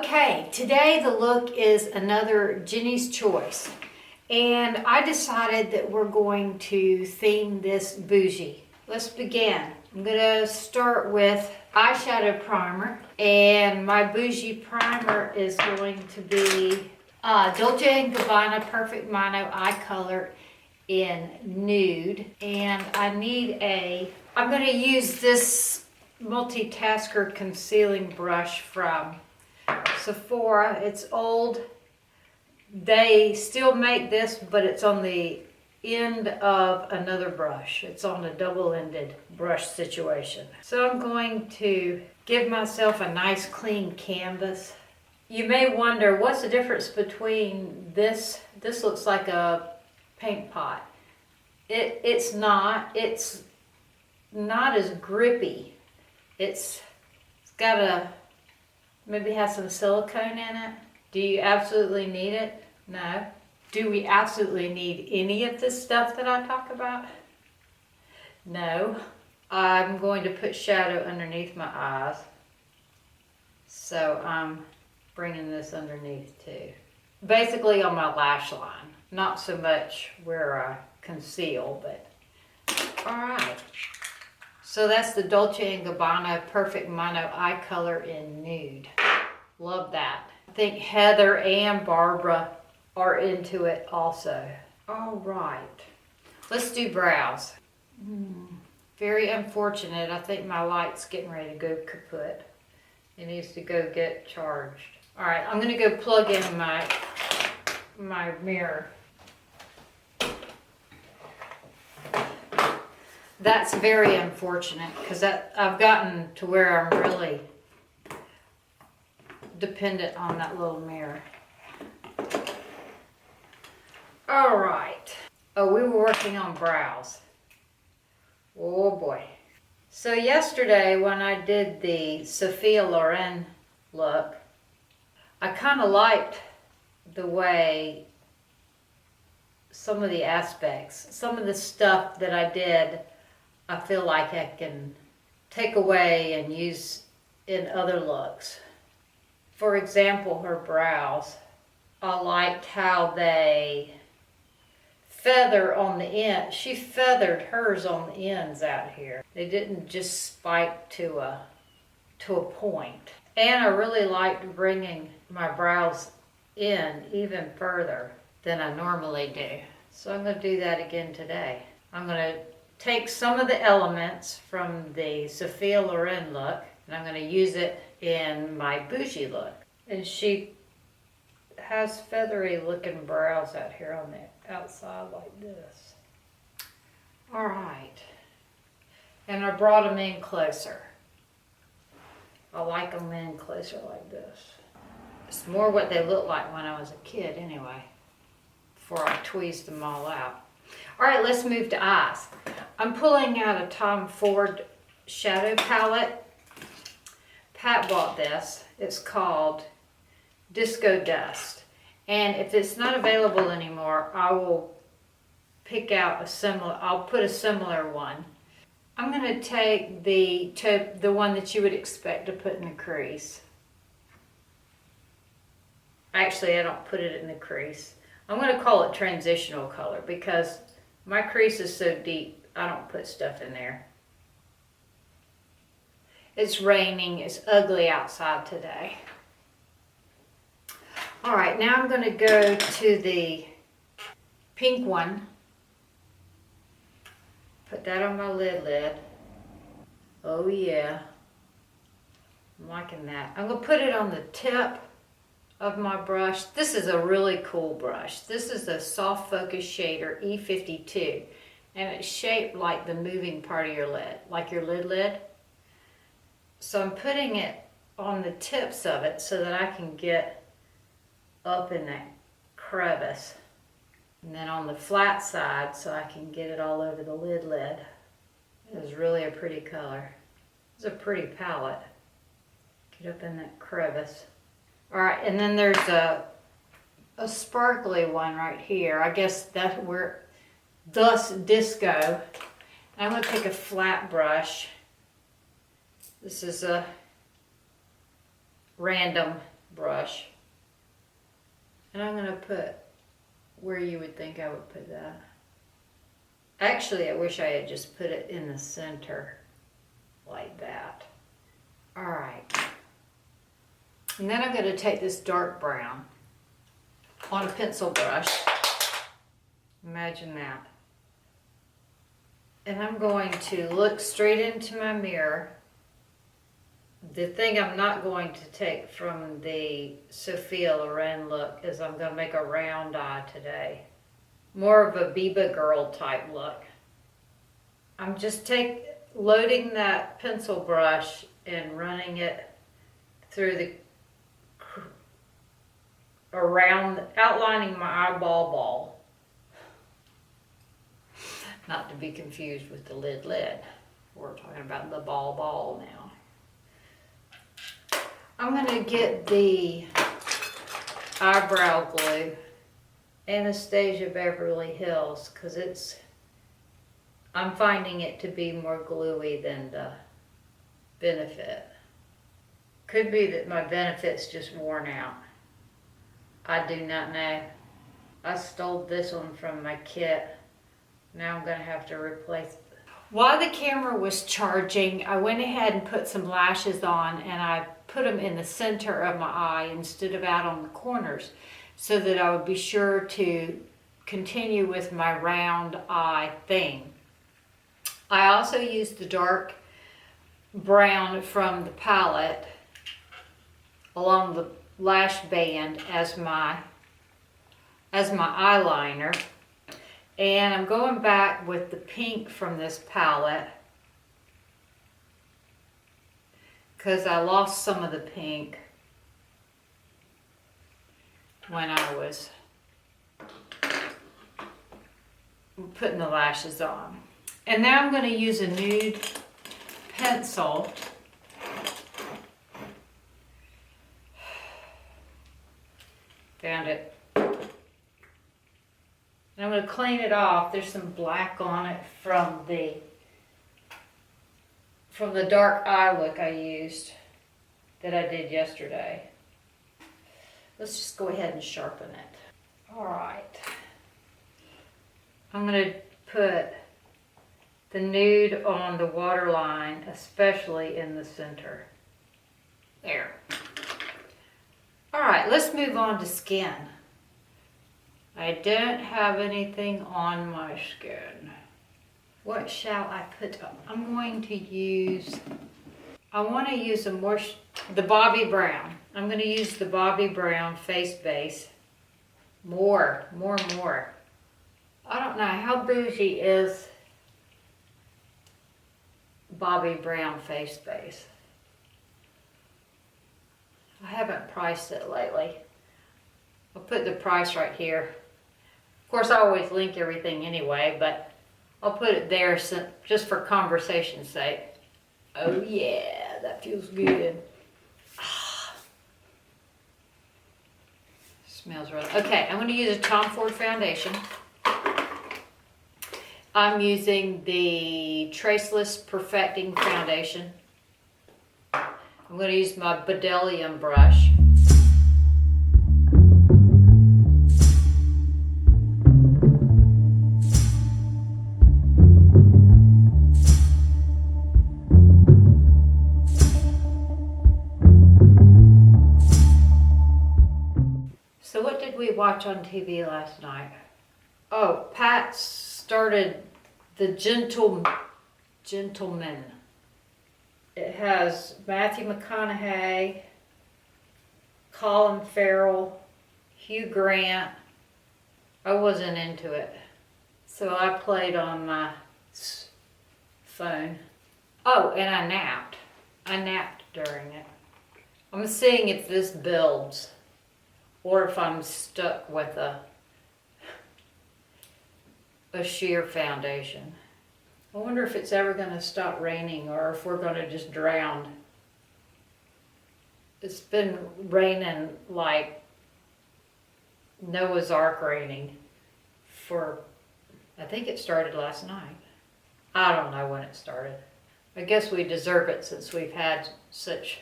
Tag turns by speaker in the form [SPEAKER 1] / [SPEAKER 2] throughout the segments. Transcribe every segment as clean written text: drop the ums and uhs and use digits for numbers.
[SPEAKER 1] Okay, today the look is another Jenny's Choice, and I decided that we're going to theme this bougie. Let's begin. I'm going to start with eyeshadow primer, and my bougie primer is going to be Dolce & Gabanna Perfect Mono Eye Color in Nude, and I'm going to use this multitasker concealing brush from Sephora. It's old. They still make this, but it's on the end of another brush. It's on a double-ended brush situation. So I'm going to give myself a nice clean canvas. You may wonder, what's the difference between this? This looks like a paint pot. It's not as grippy. It's got a, maybe has some silicone in it. Do you absolutely need it? No. Do we absolutely need any of this stuff that I talk about? No. I'm going to put shadow underneath my eyes. So I'm bringing this underneath too. Basically on my lash line. Not so much where I conceal, but alright. So that's the Dolce & Gabbana Perfect Mono Eye Color in Nude. Love that. I think Heather and Barbara are into it also. All right, let's do brows. Very unfortunate. I think my light's getting ready to go kaput. It needs to go get charged. All right, I'm gonna go plug in my mirror. That's very unfortunate because I've gotten to where I'm really dependent on that little mirror. All right. Oh, we were working on brows. Oh boy. So yesterday when I did the Sophia Loren look, I kind of liked the way some of the aspects, some of the stuff that I did, I feel like I can take away and use in other looks. For example, her brows. I liked how they feather on the end. She feathered hers on the ends out here. They didn't just spike to a point. And I really liked bringing my brows in even further than I normally do. So I'm going to do that again today. I'm going to take some of the elements from the Sophia Loren look, and I'm going to use it in my bougie look. And she has feathery looking brows out here on the outside like this. All right. And I brought them in closer. I like them in closer like this. It's more what they looked like when I was a kid anyway, before I tweezed them all out. All right, let's move to eyes. I'm pulling out a Tom Ford shadow palette. Pat bought this. It's called Disco Dust. And if it's not available anymore, I will pick out a similar, I'll put a similar one. I'm going to take the one that you would expect to put in the crease. Actually, I don't put it in the crease. I'm going to call it transitional color because my crease is so deep, I don't put stuff in there. It's raining, it's ugly outside today. All right, now I'm going to go to the pink one. Put that on my lid. Oh yeah, I'm liking that. I'm going to put it on the tip of my brush. This is a really cool brush. This is a soft focus shader E52, and it's shaped like the moving part of your lid, like your lid. So I'm putting it on the tips of it so that I can get up in that crevice, and then on the flat side so I can get it all over the lid. It is really a pretty color. It's a pretty palette. Get up in that crevice. All right, and then there's a sparkly one right here. I guess that's where, thus disco. I'm going to take a flat brush. This is a random brush. And I'm going to put where you would think I would put that. Actually, I wish I had just put it in the center like that. All right. And then I'm going to take this dark brown on a pencil brush. Imagine that. And I'm going to look straight into my mirror. The thing I'm not going to take from the Sophia Loren look is I'm going to make a round eye today. More of a Biba girl type look. I'm just loading that pencil brush and running it through the around, outlining my eyeball ball. Not to be confused with the lid. We're talking about the ball now. I'm going to get the eyebrow glue, Anastasia Beverly Hills, because I'm finding it to be more gluey than the Benefit. Could be that my Benefit's just worn out. I do not know. I stole this one from my kit. Now I'm going to have to replace it. While the camera was charging, I went ahead and put some lashes on, and I put them in the center of my eye instead of out on the corners, so that I would be sure to continue with my round eye thing. I also used the dark brown from the palette along the lash band as my eyeliner. And I'm going back with the pink from this palette because I lost some of the pink when I was putting the lashes on. And now I'm going to use a nude pencil. Found it. And I'm going to clean it off. There's some black on it from the dark eye look I used that I did yesterday. Let's just go ahead and sharpen it. All right. I'm going to put the nude on the waterline, especially in the center. There. All right, let's move on to skin. I don't have anything on my skin. What shall I put on? I'm going to use, I want to use the Bobbi Brown. I'm going to use the Bobbi Brown face base. More. I don't know, how bougie is Bobbi Brown face base? I haven't priced it lately. I'll put the price right here. Of course, I always link everything anyway, but I'll put it there just for conversation's sake. Oh yeah, that feels good. Smells really. Okay, I'm going to use a Tom Ford foundation. I'm using the Traceless Perfecting Foundation. I'm going to use my Bedellium brush. So what did we watch on TV last night? Oh, Pat started The Gentleman. It has Matthew McConaughey, Colin Farrell, Hugh Grant. I wasn't into it, so I played on my phone. Oh, and I napped. I napped during it. I'm seeing if this builds or if I'm stuck with a sheer foundation. I wonder if it's ever going to stop raining or if we're going to just drown. It's been raining like Noah's Ark raining for, I think it started last night. I don't know when it started. I guess we deserve it since we've had such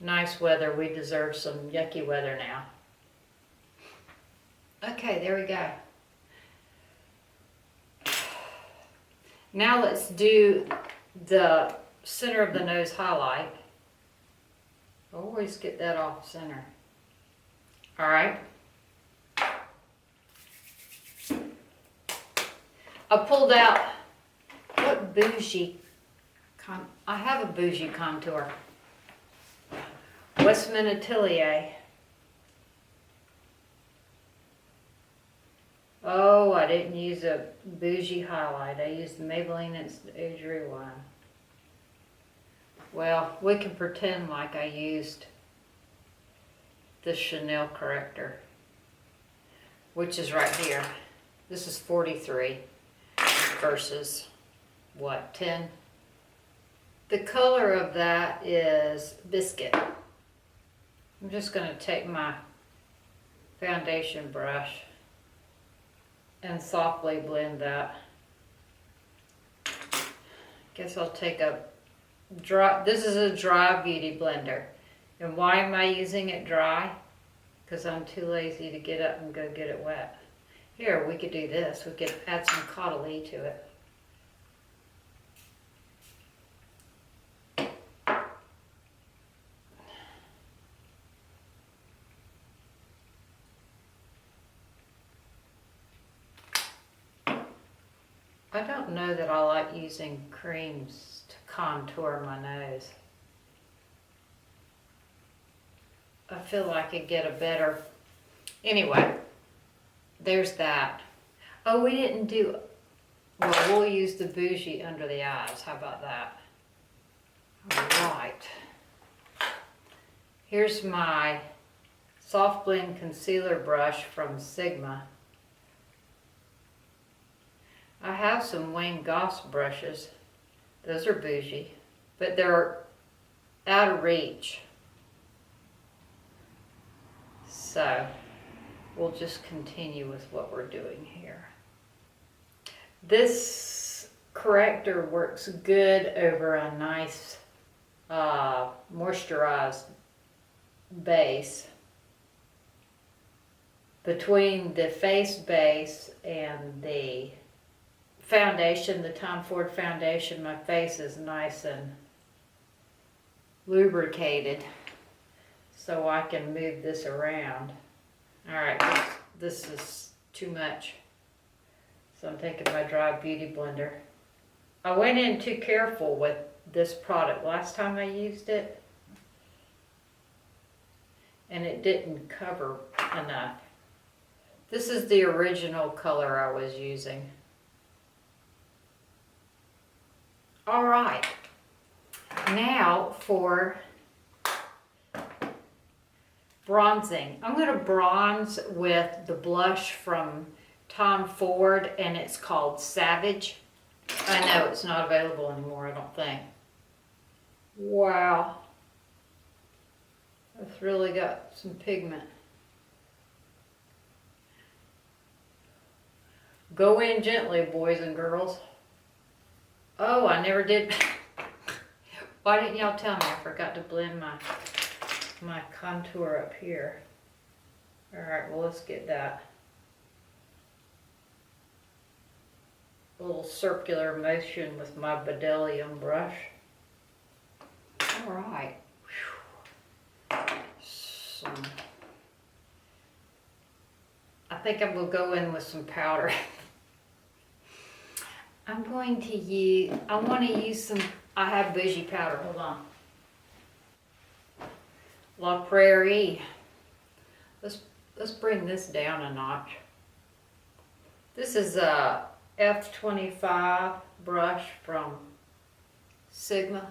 [SPEAKER 1] nice weather. We deserve some yucky weather now. Okay, there we go. Now let's do the center of the nose highlight. Always get that off center. All right. I pulled out, what bougie, I have a bougie contour. Westman Atelier. Oh, I didn't use a bougie highlight. I used the Maybelline Age Rewind. Well, we can pretend like I used the Chanel Correcteur, which is right here. This is 43 versus, what, 10? The color of that is Biscuit. I'm just going to take my foundation brush and softly blend that. Guess I'll take a dry, this is a dry beauty blender. And why am I using it dry? Because I'm too lazy to get up and go get it wet. Here, we could do this. We could add some Caudalie to it. I don't know that I like using creams to contour my nose. I feel like I could get a better, anyway, there's that. Oh, we didn't do, well, we'll use the bougie under the eyes. How about that? All right. Here's my soft blend concealer brush from Sigma. I have some Wayne Goss brushes. Those are bougie, but they're out of reach. So we'll just continue with what we're doing here. This corrector works good over a nice moisturized base. Between the face base and the foundation, the Tom Ford foundation, my face is nice and lubricated, so I can move this around. All right, this is too much, so I'm taking my dry beauty blender. I went in too careful with this product last time I used it, and it didn't cover enough. This is the original color I was using. All right, now for bronzing. I'm going to bronze with the blush from Tom Ford, and it's called Savage. I know it's not available anymore, I don't think. Wow, it's really got some pigment. Go in gently, boys and girls. Oh, I never did. Why didn't y'all tell me? I forgot to blend my contour up here. All right, well, let's get that. A little circular motion with my Bedellium brush. All right. I think I will go in with some powder. I'm going to use, I want to use some, I have bougie powder, hold on. La Prarie. Let's bring this down a notch. This is a F25 brush from Sigma.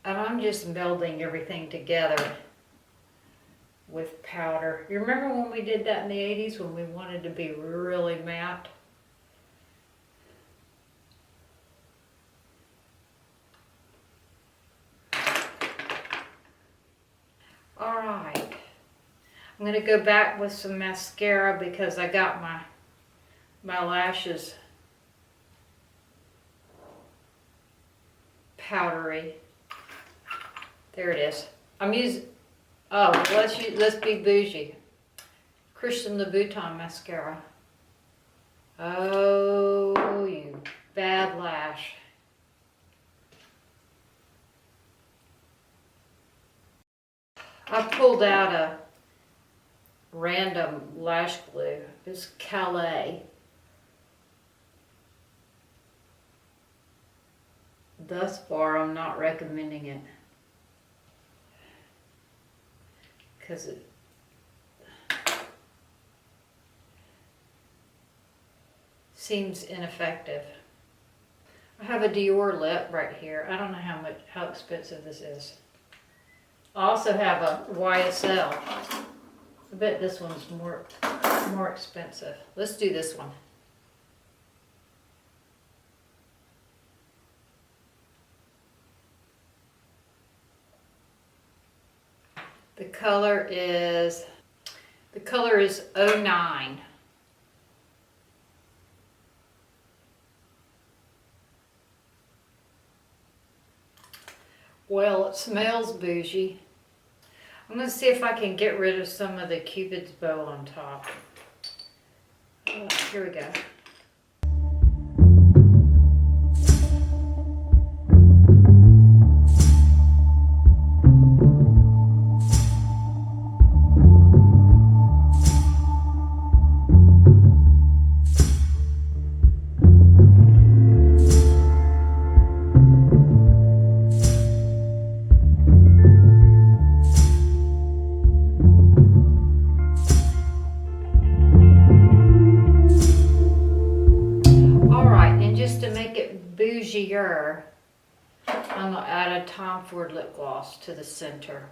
[SPEAKER 1] And I'm just melding everything together with powder. You remember when we did that in the 80s when we wanted to be really matte? All right. I'm going to go back with some mascara because I got my lashes powdery. There it is. I'm using, oh, let's be bougie. Christian Louboutin mascara. Oh, you bad lash. I pulled out a random lash glue. It's Calais. Thus far, I'm not recommending it because it seems ineffective. I have a Dior lip right here. I don't know how expensive this is. I also have a YSL. I bet this one's more expensive. Let's do this one. The color is 09. Well, it smells bougie. I'm going to see if I can get rid of some of the Cupid's bow on top. Oh, here we go. Bougier, I'm going to add a Tom Ford lip gloss to the center.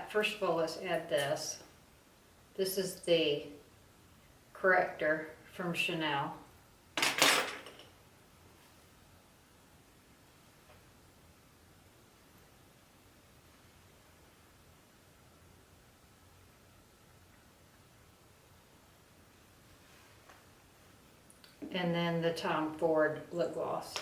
[SPEAKER 1] First of all, let's add this. This is the Correcteur from Chanel. And then the Tom Ford lip gloss.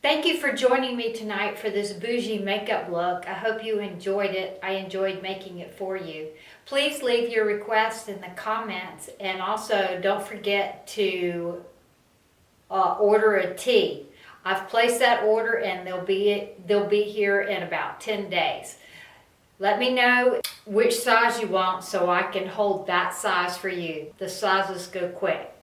[SPEAKER 1] Thank you for joining me tonight for this bougie makeup look. I hope you enjoyed it. I enjoyed making it for you. Please leave your requests in the comments, and also don't forget to order a tea. I've placed that order and they'll be here in about 10 days. Let me know which size you want so I can hold that size for you. The sizes go quick.